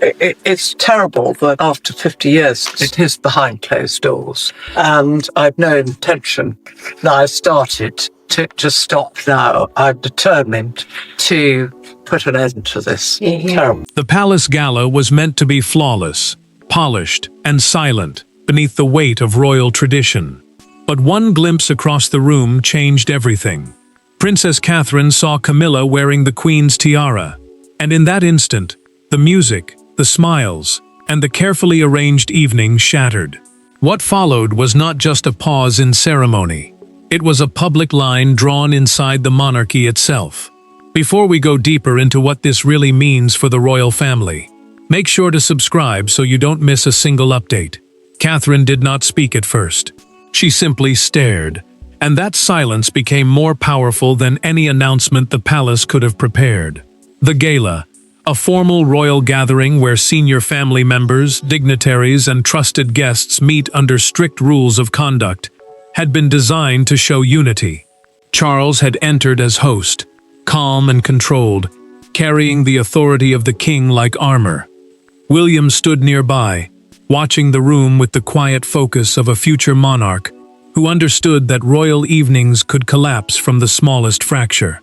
It's terrible that after 50 years it is behind closed doors. And I've no intention. Now I've started to stop now. I'm determined to put an end to this. Terrible. The palace gala was meant to be flawless, polished, and silent beneath the weight of royal tradition. But one glimpse across the room changed everything. Princess Catherine saw Camilla wearing the Queen's tiara, and in that instant, the music, the smiles, and the carefully arranged evening shattered. What followed was not just a pause in ceremony. It was a public line drawn inside the monarchy itself. Before we go deeper into what this really means for the royal family, make sure to subscribe so you don't miss a single update. Catherine did not speak at first. She simply stared, and that silence became more powerful than any announcement the palace could have prepared. The gala, a formal royal gathering where senior family members, dignitaries, and trusted guests meet under strict rules of conduct, had been designed to show unity. Charles had entered as host, calm and controlled, carrying the authority of the king like armor. William stood nearby, watching the room with the quiet focus of a future monarch who understood that royal evenings could collapse from the smallest fracture.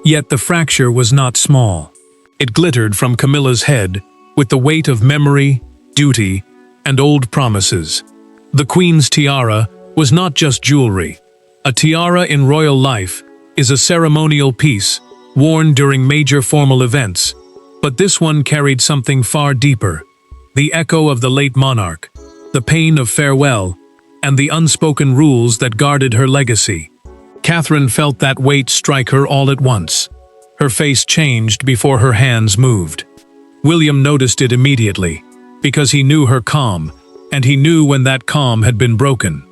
Yet the fracture was not small. It glittered from Camilla's head with the weight of memory, duty, and old promises. The Queen's tiara was not just jewelry. A tiara in royal life is a ceremonial piece worn during major formal events, but this one carried something far deeper: the echo of the late monarch, the pain of farewell, and the unspoken rules that guarded her legacy. Catherine felt that weight strike her all at once. Her face changed before her hands moved. William noticed it immediately, because he knew her calm, and he knew when that calm had been broken.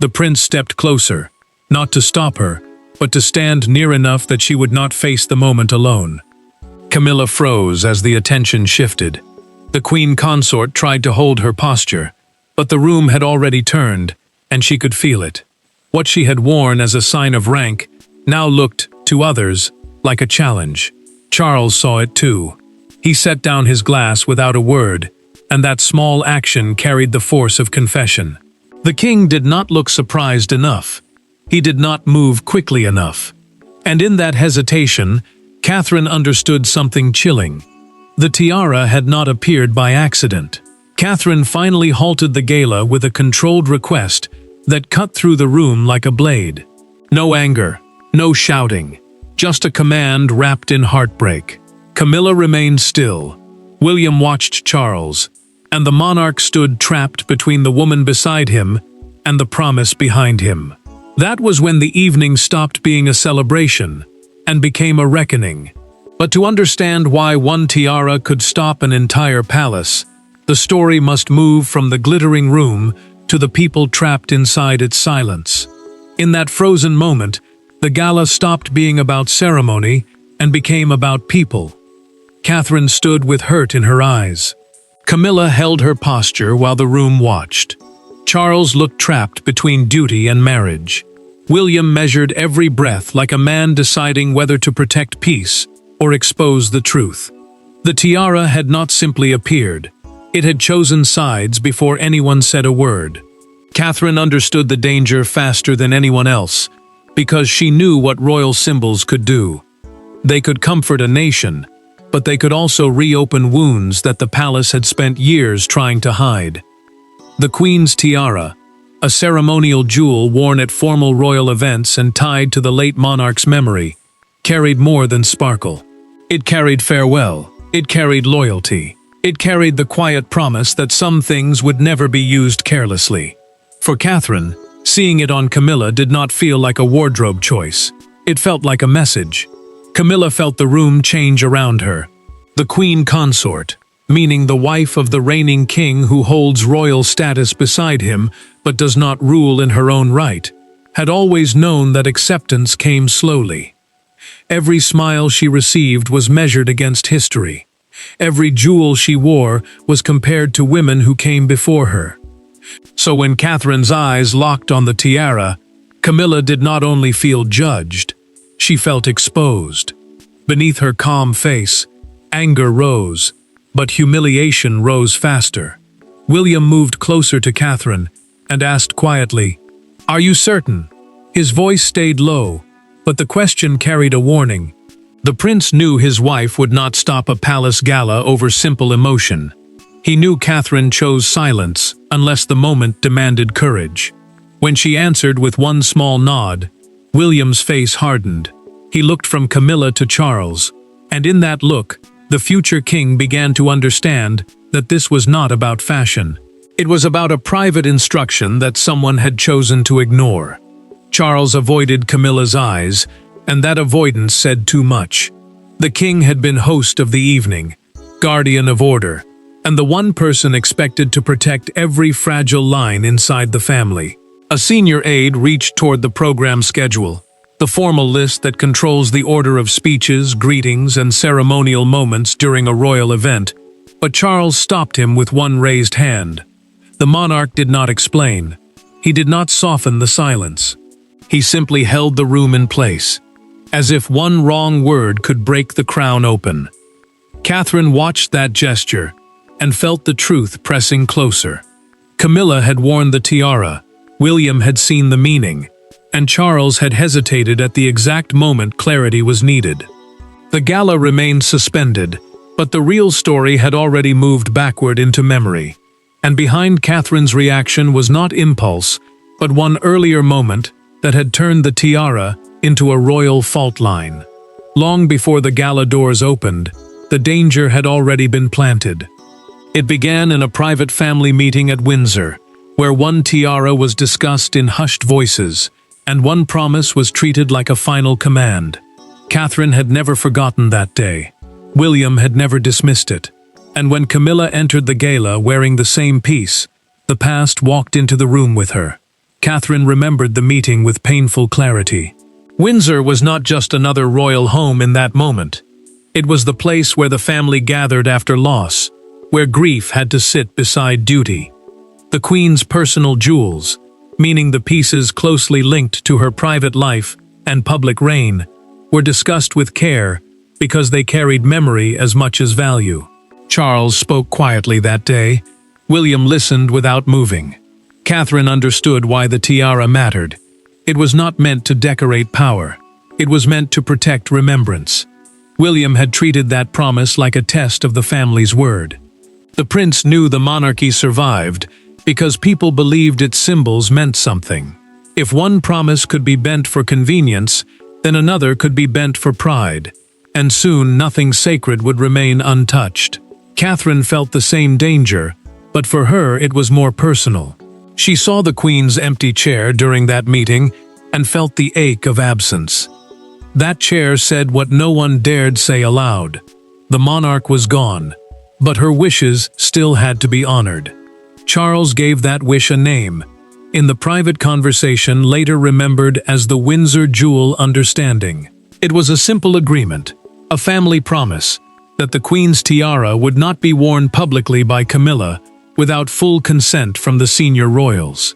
The prince stepped closer, not to stop her, but to stand near enough that she would not face the moment alone. Camilla froze as the attention shifted. The queen consort tried to hold her posture, but the room had already turned, and she could feel it. What she had worn as a sign of rank now looked, to others, like a challenge. Charles saw it too. He set down his glass without a word, and that small action carried the force of confession. The king did not look surprised enough. He did not move quickly enough. And in that hesitation, Catherine understood something chilling. The tiara had not appeared by accident. Catherine finally halted the gala with a controlled request that cut through the room like a blade. No anger, no shouting, just a command wrapped in heartbreak. Camilla remained still. William watched Charles, and the monarch stood trapped between the woman beside him and the promise behind him. That was when the evening stopped being a celebration and became a reckoning. But to understand why one tiara could stop an entire palace, the story must move from the glittering room to the people trapped inside its silence. In that frozen moment, the gala stopped being about ceremony and became about people. Catherine stood with hurt in her eyes. Camilla held her posture while the room watched. Charles looked trapped between duty and marriage. William measured every breath like a man deciding whether to protect peace or expose the truth. The tiara had not simply appeared. It had chosen sides before anyone said a word. Catherine understood the danger faster than anyone else, because she knew what royal symbols could do. They could comfort a nation, but they could also reopen wounds that the palace had spent years trying to hide. The Queen's tiara, a ceremonial jewel worn at formal royal events and tied to the late monarch's memory, carried more than sparkle. It carried farewell. It carried loyalty. It carried the quiet promise that some things would never be used carelessly. For Catherine, seeing it on Camilla did not feel like a wardrobe choice. It felt like a message. Camilla felt the room change around her. The queen consort, meaning the wife of the reigning king who holds royal status beside him but does not rule in her own right, had always known that acceptance came slowly. Every smile she received was measured against history. Every jewel she wore was compared to women who came before her. So when Catherine's eyes locked on the tiara, Camilla did not only feel judged, she felt exposed. Beneath her calm face, anger rose, but humiliation rose faster. William moved closer to Catherine and asked quietly, "Are you certain?" His voice stayed low, but the question carried a warning. The prince knew his wife would not stop a palace gala over simple emotion. He knew Catherine chose silence unless the moment demanded courage. When she answered with one small nod, William's face hardened. He looked from Camilla to Charles, and in that look, the future king began to understand that this was not about fashion. It was about a private instruction that someone had chosen to ignore. Charles avoided Camilla's eyes, and that avoidance said too much. The king had been host of the evening, guardian of order, and the one person expected to protect every fragile line inside the family. A senior aide reached toward the program schedule, the formal list that controls the order of speeches, greetings, and ceremonial moments during a royal event, but Charles stopped him with one raised hand. The monarch did not explain. He did not soften the silence. He simply held the room in place, as if one wrong word could break the crown open. Catherine watched that gesture and felt the truth pressing closer. Camilla had worn the tiara, William had seen the meaning, and Charles had hesitated at the exact moment clarity was needed. The gala remained suspended, but the real story had already moved backward into memory. And behind Catherine's reaction was not impulse, but one earlier moment that had turned the tiara into a royal fault line. Long before the gala doors opened, the danger had already been planted. It began in a private family meeting at Windsor, where one tiara was discussed in hushed voices, and one promise was treated like a final command. Catherine had never forgotten that day. William had never dismissed it. And when Camilla entered the gala wearing the same piece, the past walked into the room with her. Catherine remembered the meeting with painful clarity. Windsor was not just another royal home in that moment. It was the place where the family gathered after loss, where grief had to sit beside duty. The Queen's personal jewels, meaning the pieces closely linked to her private life and public reign, were discussed with care because they carried memory as much as value. Charles spoke quietly that day. William listened without moving. Catherine understood why the tiara mattered. It was not meant to decorate power. It was meant to protect remembrance. William had treated that promise like a test of the family's word. The prince knew the monarchy survived because people believed its symbols meant something. If one promise could be bent for convenience, then another could be bent for pride, and soon nothing sacred would remain untouched. Catherine felt the same danger, but for her it was more personal. She saw the Queen's empty chair during that meeting and felt the ache of absence. That chair said what no one dared say aloud. The monarch was gone, but her wishes still had to be honored. Charles gave that wish a name, in the private conversation later remembered as the Windsor Jewel Understanding. It was a simple agreement, a family promise, that the Queen's tiara would not be worn publicly by Camilla without full consent from the senior royals.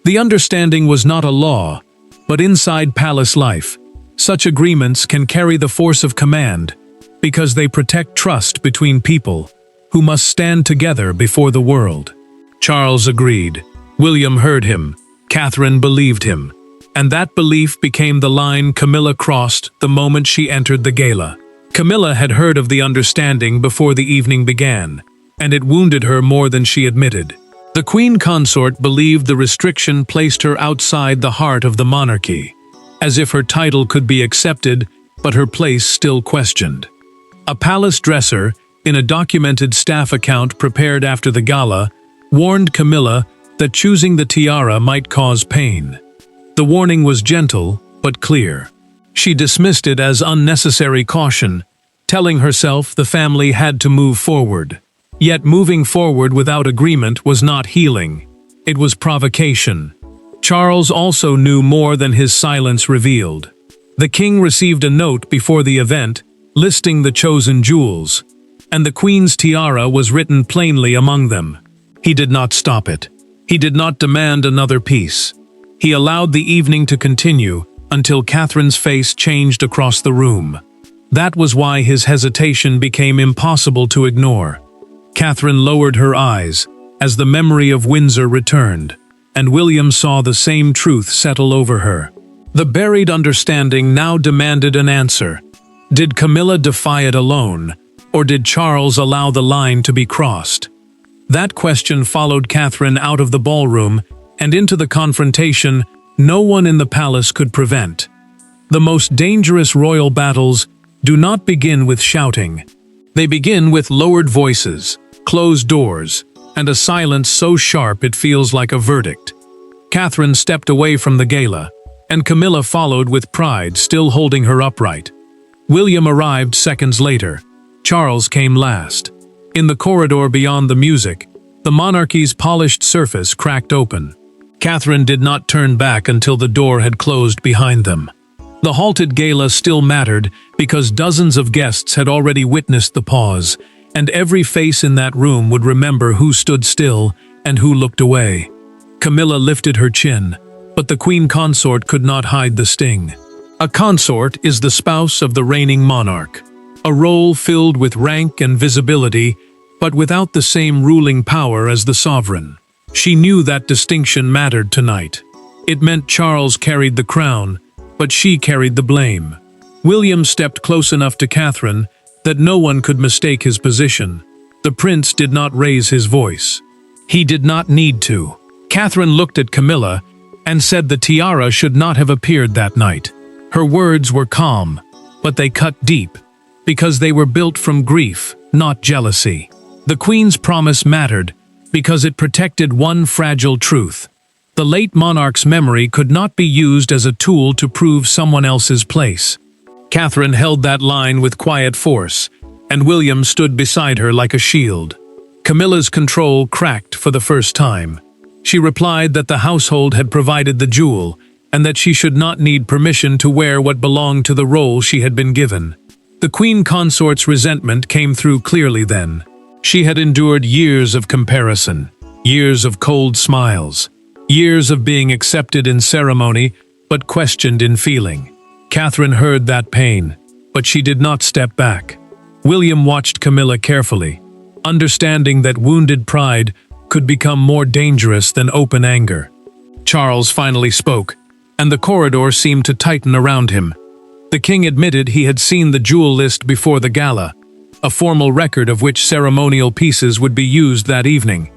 The understanding was not a law, but inside palace life, such agreements can carry the force of command because they protect trust between people who must stand together before the world. Charles agreed. William heard him. Catherine believed him. And that belief became the line Camilla crossed the moment she entered the gala. Camilla had heard of the understanding before the evening began, and it wounded her more than she admitted. The queen consort believed the restriction placed her outside the heart of the monarchy, as if her title could be accepted, but her place still questioned. A palace dresser, in a documented staff account prepared after the gala, warned Camilla that choosing the tiara might cause pain. The warning was gentle, but clear. She dismissed it as unnecessary caution, telling herself the family had to move forward. Yet moving forward without agreement was not healing. It was provocation. Charles also knew more than his silence revealed. The king received a note before the event, listing the chosen jewels, and the Queen's tiara was written plainly among them. He did not stop it. He did not demand another piece. He allowed the evening to continue until Catherine's face changed across the room. That was why his hesitation became impossible to ignore. Catherine lowered her eyes as the memory of Windsor returned, and William saw the same truth settle over her. The buried understanding now demanded an answer. Did Camilla defy it alone, or did Charles allow the line to be crossed? That question followed Catherine out of the ballroom and into the confrontation no one in the palace could prevent. The most dangerous royal battles do not begin with shouting. They begin with lowered voices, closed doors, and a silence so sharp it feels like a verdict. Catherine stepped away from the gala, and Camilla followed with pride, still holding her upright. William arrived seconds later. Charles came last. In the corridor beyond the music, the monarchy's polished surface cracked open. Catherine did not turn back until the door had closed behind them. The halted gala still mattered because dozens of guests had already witnessed the pause, and every face in that room would remember who stood still and who looked away. Camilla lifted her chin, but the queen consort could not hide the sting. A consort is the spouse of the reigning monarch, a role filled with rank and visibility, but without the same ruling power as the sovereign. She knew that distinction mattered tonight. It meant Charles carried the crown, but she carried the blame. William stepped close enough to Catherine that no one could mistake his position. The prince did not raise his voice. He did not need to. Catherine looked at Camilla and said the tiara should not have appeared that night. Her words were calm, but they cut deep, because they were built from grief, not jealousy. The queen's promise mattered because it protected one fragile truth. The late monarch's memory could not be used as a tool to prove someone else's place. Catherine held that line with quiet force, and William stood beside her like a shield. Camilla's control cracked for the first time. She replied that the household had provided the jewel, and that she should not need permission to wear what belonged to the role she had been given. The queen consort's resentment came through clearly then. She had endured years of comparison, years of cold smiles, years of being accepted in ceremony, but questioned in feeling. Catherine heard that pain, but she did not step back. William watched Camilla carefully, understanding that wounded pride could become more dangerous than open anger. Charles finally spoke, and the corridor seemed to tighten around him. The king admitted he had seen the jewel list before the gala, a formal record of which ceremonial pieces would be used that evening.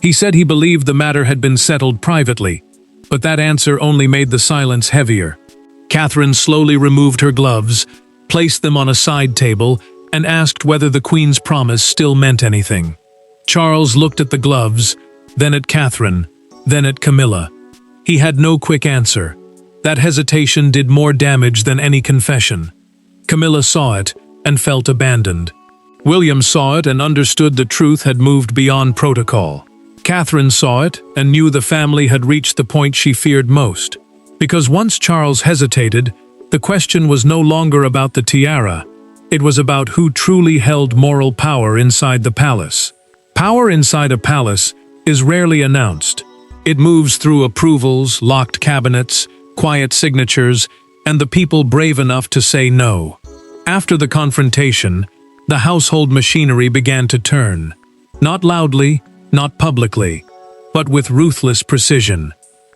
He said he believed the matter had been settled privately, but that answer only made the silence heavier. Catherine slowly removed her gloves, placed them on a side table, and asked whether the queen's promise still meant anything. Charles looked at the gloves, then at Catherine, then at Camilla. He had no quick answer. That hesitation did more damage than any confession. Camilla saw it and felt abandoned. William saw it and understood the truth had moved beyond protocol. Catherine saw it and knew the family had reached the point she feared most. Because once Charles hesitated, the question was no longer about the tiara. It was about who truly held moral power inside the palace. Power inside a palace is rarely announced. It moves through approvals, locked cabinets, quiet signatures, and the people brave enough to say no. After the confrontation, the household machinery began to turn. Not loudly, not publicly, but with ruthless precision.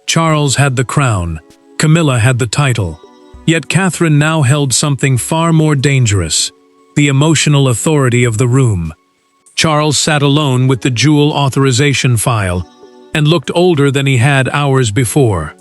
Charles had the crown, Camilla had the title. Yet Catherine now held something far more dangerous, the emotional authority of the room. Charles sat alone with the jewel authorization file and looked older than he had hours before.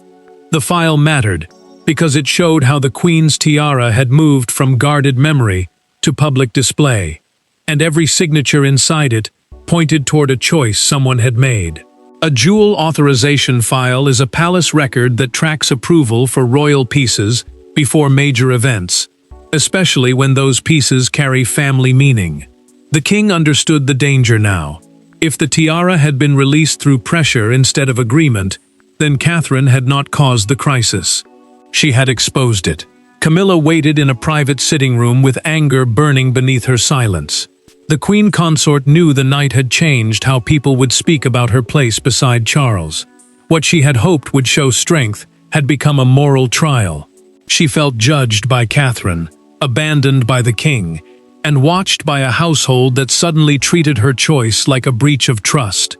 The file mattered because it showed how the Queen's tiara had moved from guarded memory to public display, and every signature inside it pointed toward a choice someone had made. A jewel authorization file is a palace record that tracks approval for royal pieces before major events, especially when those pieces carry family meaning. The king understood the danger now. If the tiara had been released through pressure instead of agreement, then Catherine had not caused the crisis. She had exposed it. Camilla waited in a private sitting room with anger burning beneath her silence. The queen consort knew the night had changed how people would speak about her place beside Charles. What she had hoped would show strength had become a moral trial. She felt judged by Catherine, abandoned by the king, and watched by a household that suddenly treated her choice like a breach of trust.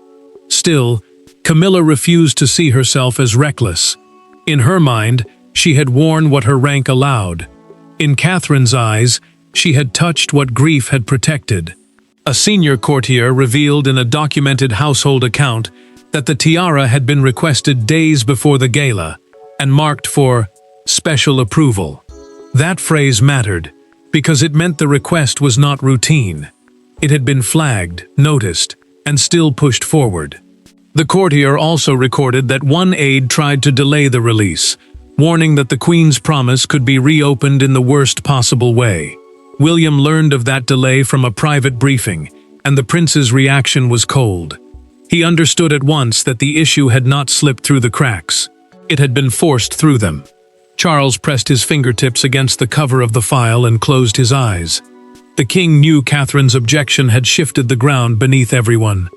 Still, Camilla refused to see herself as reckless. In her mind, she had worn what her rank allowed. In Catherine's eyes, she had touched what grief had protected. A senior courtier revealed in a documented household account that the tiara had been requested days before the gala and marked for special approval. That phrase mattered because it meant the request was not routine. It had been flagged, noticed, and still pushed forward. The courtier also recorded that one aide tried to delay the release, warning that the Queen's promise could be reopened in the worst possible way. William learned of that delay from a private briefing, and the prince's reaction was cold. He understood at once that the issue had not slipped through the cracks. It had been forced through them. Charles pressed his fingertips against the cover of the file and closed his eyes. The king knew Catherine's objection had shifted the ground beneath everyone.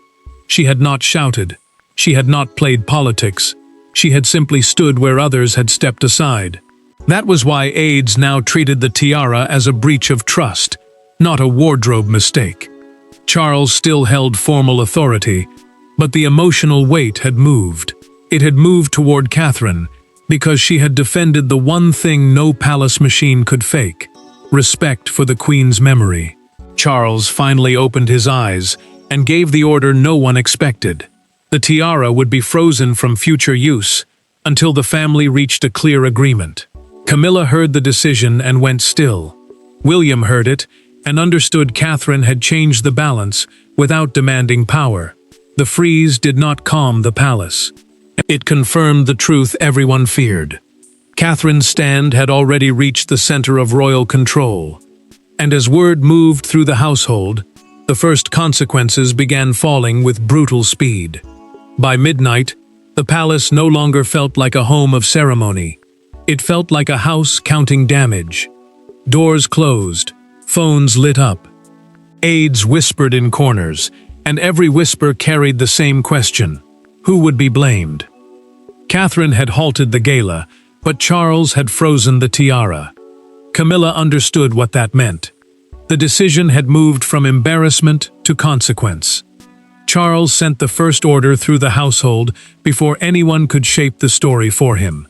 She had not shouted. She had not played politics. She had simply stood where others had stepped aside. That was why aides now treated the tiara as a breach of trust, not a wardrobe mistake. Charles still held formal authority, but the emotional weight had moved. It had moved toward Catherine, because she had defended the one thing no palace machine could fake: respect for the Queen's memory. Charles finally opened his eyes and gave the order no one expected. The tiara would be frozen from future use until the family reached a clear agreement. Camilla heard the decision and went still. William heard it and understood Catherine had changed the balance without demanding power. The freeze did not calm the palace. It confirmed the truth everyone feared. Catherine's stand had already reached the center of royal control. And as word moved through the household, the first consequences began falling with brutal speed. By midnight, the palace no longer felt like a home of ceremony. It felt like a house counting damage. Doors closed, phones lit up. Aides whispered in corners, and every whisper carried the same question: who would be blamed? Catherine had halted the gala, but Charles had frozen the tiara. Camilla understood what that meant. The decision had moved from embarrassment to consequence. Charles sent the first order through the household before anyone could shape the story for him.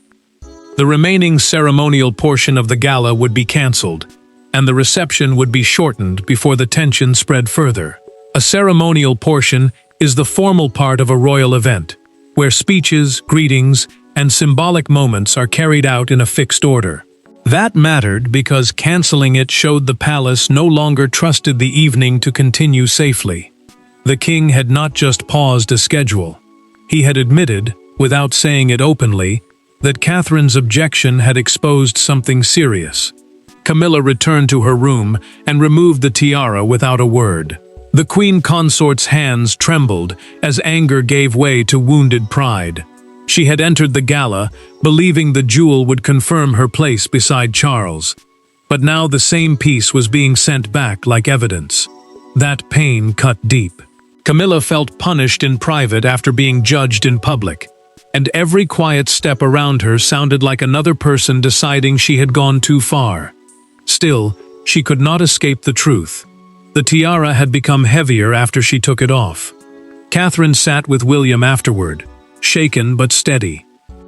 The remaining ceremonial portion of the gala would be cancelled, and the reception would be shortened before the tension spread further. A ceremonial portion is the formal part of a royal event, where speeches, greetings, and symbolic moments are carried out in a fixed order. That mattered because canceling it showed the palace no longer trusted the evening to continue safely. The king had not just paused a schedule. He had admitted, without saying it openly, that Catherine's objection had exposed something serious. Camilla returned to her room and removed the tiara without a word. The queen consort's hands trembled as anger gave way to wounded pride. She had entered the gala, believing the jewel would confirm her place beside Charles. But now the same piece was being sent back like evidence. That pain cut deep. Camilla felt punished in private after being judged in public, and every quiet step around her sounded like another person deciding she had gone too far. Still, she could not escape the truth. The tiara had become heavier after she took it off. Catherine sat with William afterward, shaken but steady.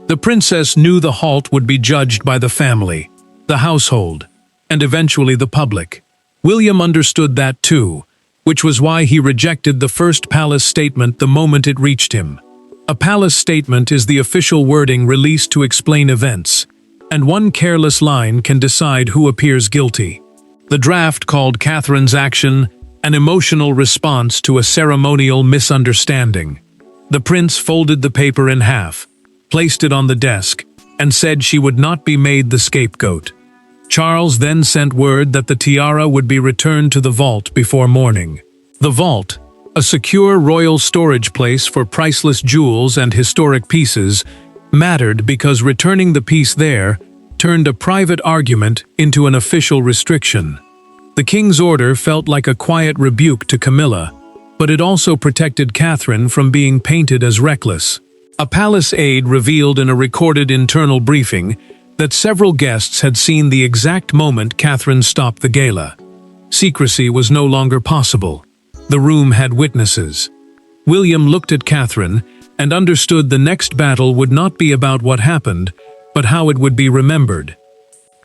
The princess knew the halt would be judged by the family, the household, and eventually the public. William understood that too, which was why he rejected the first palace statement the moment it reached him. A palace statement is the official wording released to explain events, and one careless line can decide who appears guilty. The draft called Catherine's action an emotional response to a ceremonial misunderstanding. The prince folded the paper in half, placed it on the desk, and said she would not be made the scapegoat. Charles then sent word that the tiara would be returned to the vault before morning. The vault, a secure royal storage place for priceless jewels and historic pieces, mattered because returning the piece there turned a private argument into an official restriction. The king's order felt like a quiet rebuke to Camilla, but it also protected Catherine from being painted as reckless. A palace aide revealed in a recorded internal briefing that several guests had seen the exact moment Catherine stopped the gala. Secrecy was no longer possible. The room had witnesses. William looked at Catherine and understood the next battle would not be about what happened, but how it would be remembered.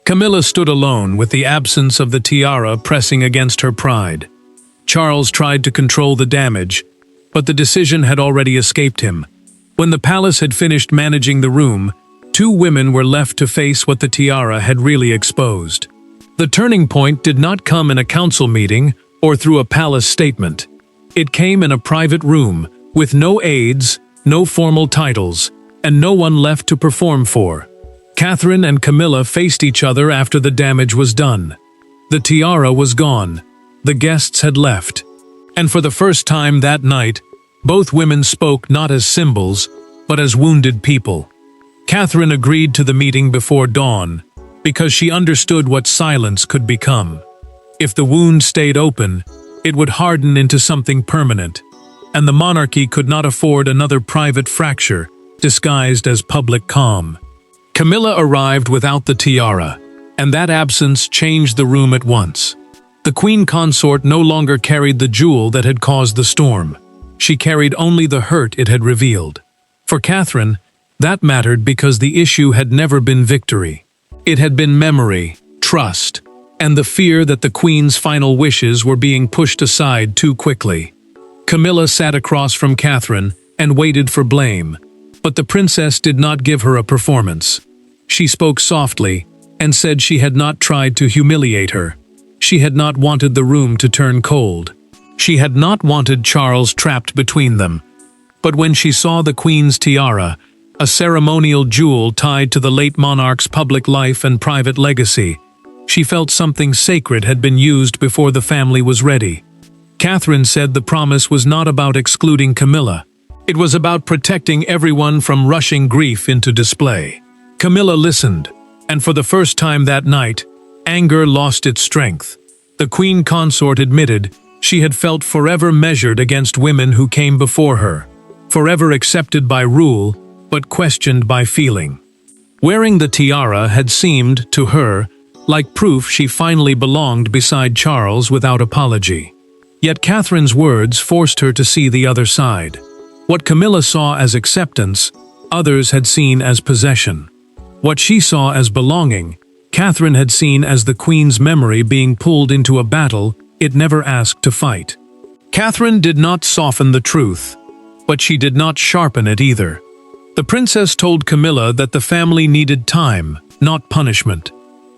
Camilla stood alone with the absence of the tiara pressing against her pride. Charles tried to control the damage, but the decision had already escaped him. When the palace had finished managing the room, two women were left to face what the tiara had really exposed. The turning point did not come in a council meeting or through a palace statement. It came in a private room, with no aides, no formal titles, and no one left to perform for. Catherine and Camilla faced each other after the damage was done. The tiara was gone. The guests had left. And for the first time that night, both women spoke not as symbols, but as wounded people. Catherine agreed to the meeting before dawn, because she understood what silence could become. If the wound stayed open, it would harden into something permanent, and the monarchy could not afford another private fracture disguised as public calm. Camilla arrived without the tiara, and that absence changed the room at once. The queen consort no longer carried the jewel that had caused the storm. She carried only the hurt it had revealed. For Catherine, that mattered because the issue had never been victory. It had been memory, trust, and the fear that the queen's final wishes were being pushed aside too quickly. Camilla sat across from Catherine and waited for blame, but the princess did not give her a performance. She spoke softly and said she had not tried to humiliate her. She had not wanted the room to turn cold. She had not wanted Charles trapped between them. But when she saw the queen's tiara, a ceremonial jewel tied to the late monarch's public life and private legacy, she felt something sacred had been used before the family was ready. Catherine said the promise was not about excluding Camilla. It was about protecting everyone from rushing grief into display. Camilla listened, and for the first time that night, anger lost its strength. The queen consort admitted she had felt forever measured against women who came before her, forever accepted by rule, but questioned by feeling. Wearing the tiara had seemed, to her, like proof she finally belonged beside Charles without apology. Yet Catherine's words forced her to see the other side. What Camilla saw as acceptance, others had seen as possession. What she saw as belonging, Catherine had seen as the queen's memory being pulled into a battle it never asked to fight. Catherine did not soften the truth, but she did not sharpen it either. The princess told Camilla that the family needed time, not punishment.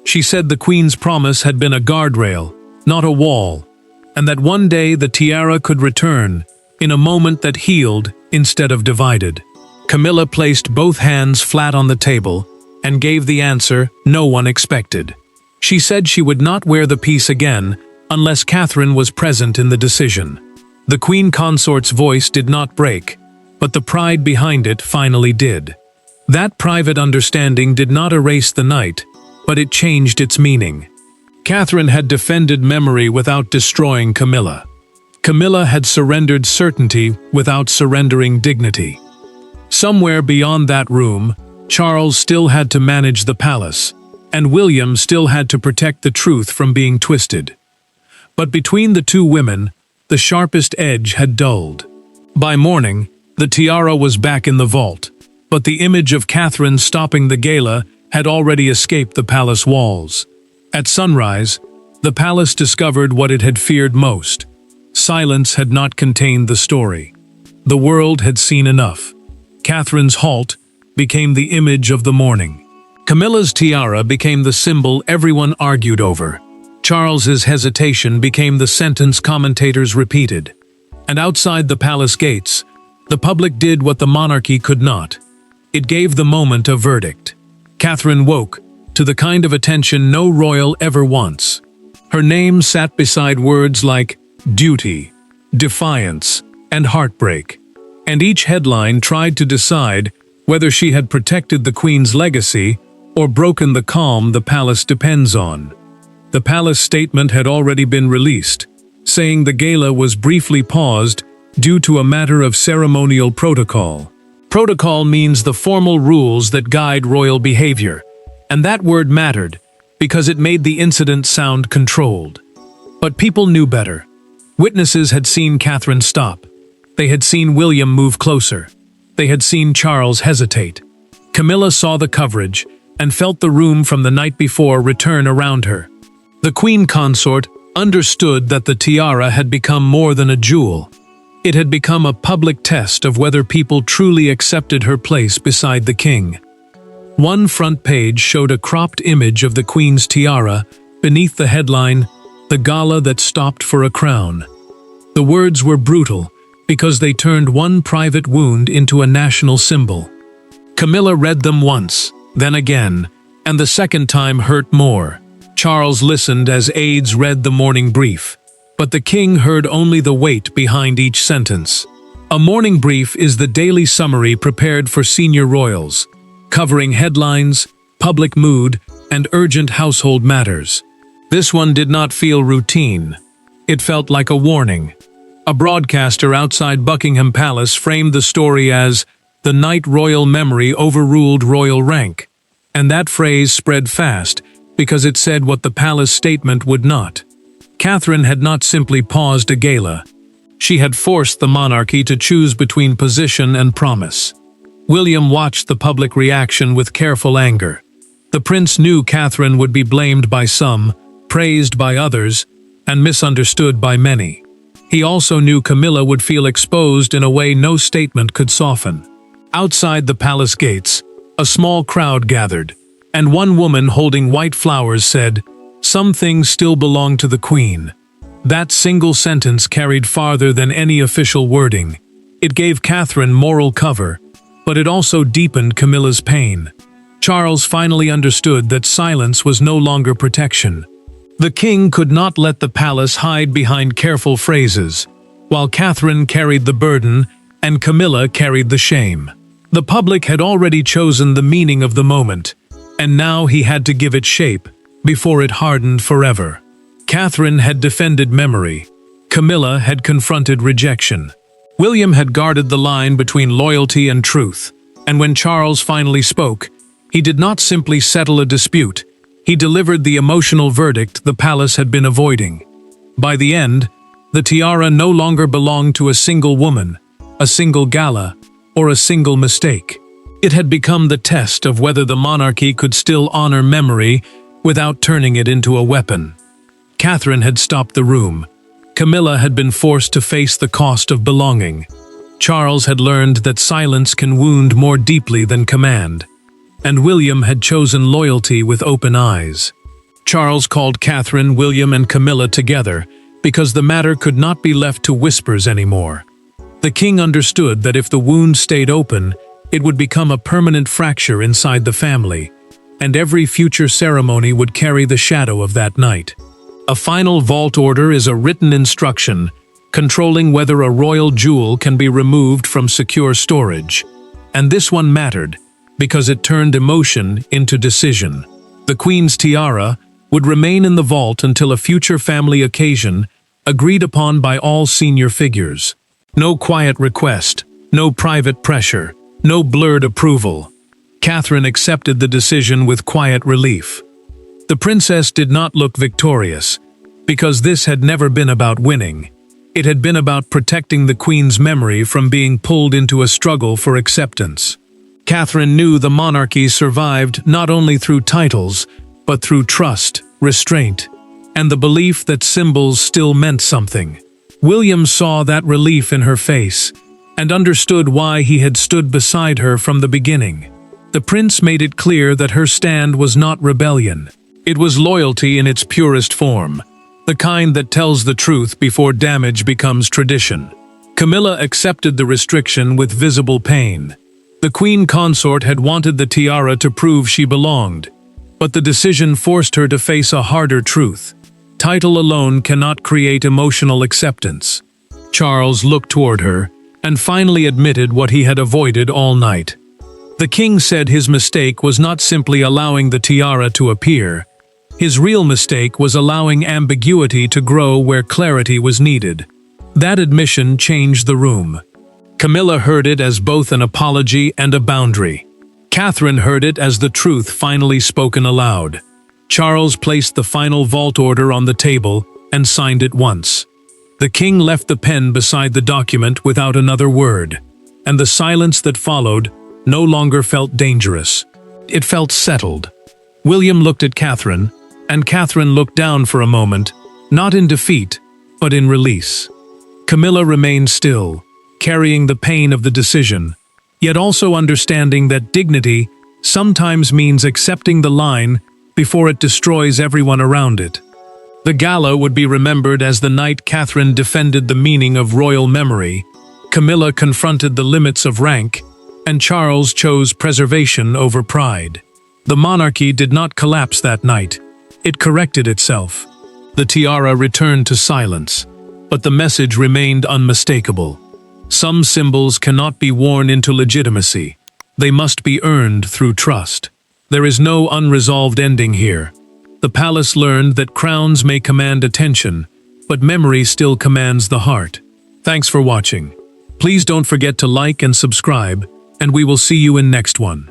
She said the queen's promise had been a guardrail, not a wall, and that one day the tiara could return, in a moment that healed instead of divided. Camilla placed both hands flat on the table and gave the answer no one expected. She said she would not wear the piece again unless Catherine was present in the decision. The queen consort's voice did not break, but the pride behind it finally did. That private understanding did not erase the night, but it changed its meaning. Catherine had defended memory without destroying Camilla. Camilla had surrendered certainty without surrendering dignity. Somewhere beyond that room, Charles still had to manage the palace, and William still had to protect the truth from being twisted. But between the two women, the sharpest edge had dulled. By morning, the tiara was back in the vault, but the image of Catherine stopping the gala had already escaped the palace walls. At sunrise, the palace discovered what it had feared most. Silence had not contained the story. The world had seen enough. Catherine's halt became the image of the morning. Camilla's tiara became the symbol everyone argued over. Charles's hesitation became the sentence commentators repeated. And outside the palace gates, the public did what the monarchy could not. It gave the moment a verdict. Catherine woke to the kind of attention no royal ever wants. Her name sat beside words like duty, defiance, and heartbreak, and each headline tried to decide whether she had protected the queen's legacy or broken the calm the palace depends on. The palace statement had already been released, saying the gala was briefly paused due to a matter of ceremonial protocol. Protocol means the formal rules that guide royal behavior, and that word mattered because it made the incident sound controlled. But people knew better. Witnesses had seen Catherine stop. They had seen William move closer. They had seen Charles hesitate. Camilla saw the coverage and felt the room from the night before return around her. The queen consort understood that the tiara had become more than a jewel. It had become a public test of whether people truly accepted her place beside the king. One front page showed a cropped image of the queen's tiara beneath the headline, "The Gala that stopped for a crown." The words were brutal because they turned one private wound into a national symbol. Camilla read them once, then again, and the second time hurt more. Charles listened as aides read the morning brief, but the king heard only the weight behind each sentence. A morning brief is the daily summary prepared for senior royals, covering headlines, public mood, and urgent household matters. This one did not feel routine. It felt like a warning. A broadcaster outside Buckingham Palace framed the story as, "The night royal memory overruled royal rank," and that phrase spread fast because it said what the palace statement would not. Catherine had not simply paused a gala. She had forced the monarchy to choose between position and promise. William watched the public reaction with careful anger. The prince knew Catherine would be blamed by some, praised by others, and misunderstood by many. He also knew Camilla would feel exposed in a way no statement could soften. Outside the palace gates, a small crowd gathered, and one woman holding white flowers said, "Some things still belong to the Queen." That single sentence carried farther than any official wording. It gave Catherine moral cover, but it also deepened Camilla's pain. Charles finally understood that silence was no longer protection. The king could not let the palace hide behind careful phrases, while Catherine carried the burden and Camilla carried the shame. The public had already chosen the meaning of the moment, and now he had to give it shape before it hardened forever. Catherine had defended memory. Camilla had confronted rejection. William had guarded the line between loyalty and truth, and when Charles finally spoke, he did not simply settle a dispute. He delivered the emotional verdict the palace had been avoiding. By the end, the tiara no longer belonged to a single woman, a single gala, or a single mistake. It had become the test of whether the monarchy could still honor memory without turning it into a weapon. Catherine had stopped the room. Camilla had been forced to face the cost of belonging. Charles had learned that silence can wound more deeply than command. And William had chosen loyalty with open eyes. Charles called Catherine, William, and Camilla together because the matter could not be left to whispers anymore. The king understood that if the wound stayed open, it would become a permanent fracture inside the family, and every future ceremony would carry the shadow of that night. A final vault order is a written instruction controlling whether a royal jewel can be removed from secure storage. And this one mattered, because it turned emotion into decision. The Queen's tiara would remain in the vault until a future family occasion agreed upon by all senior figures. No quiet request, no private pressure, no blurred approval. Catherine accepted the decision with quiet relief. The princess did not look victorious, because this had never been about winning. It had been about protecting the Queen's memory from being pulled into a struggle for acceptance. Catherine knew the monarchy survived not only through titles, but through trust, restraint, and the belief that symbols still meant something. William saw that relief in her face, and understood why he had stood beside her from the beginning. The prince made it clear that her stand was not rebellion. It was loyalty in its purest form, the kind that tells the truth before damage becomes tradition. Camilla accepted the restriction with visible pain. The queen consort had wanted the tiara to prove she belonged, but the decision forced her to face a harder truth. Title alone cannot create emotional acceptance. Charles looked toward her and finally admitted what he had avoided all night. The king said his mistake was not simply allowing the tiara to appear. His real mistake was allowing ambiguity to grow where clarity was needed. That admission changed the room. Camilla heard it as both an apology and a boundary. Catherine heard it as the truth finally spoken aloud. Charles placed the final vault order on the table and signed it once. The king left the pen beside the document without another word, and the silence that followed no longer felt dangerous. It felt settled. William looked at Catherine, and Catherine looked down for a moment, not in defeat, but in release. Camilla remained still, carrying the pain of the decision, yet also understanding that dignity sometimes means accepting the line before it destroys everyone around it. The gala would be remembered as the night Catherine defended the meaning of royal memory, Camilla confronted the limits of rank, and Charles chose preservation over pride. The monarchy did not collapse that night. It corrected itself. The tiara returned to silence, but the message remained unmistakable. Some symbols cannot be worn into legitimacy. They must be earned through trust. There is no unresolved ending here. The palace learned that crowns may command attention, but memory still commands the heart. Thanks for watching. Please don't forget to like and subscribe, and we will see you in next one.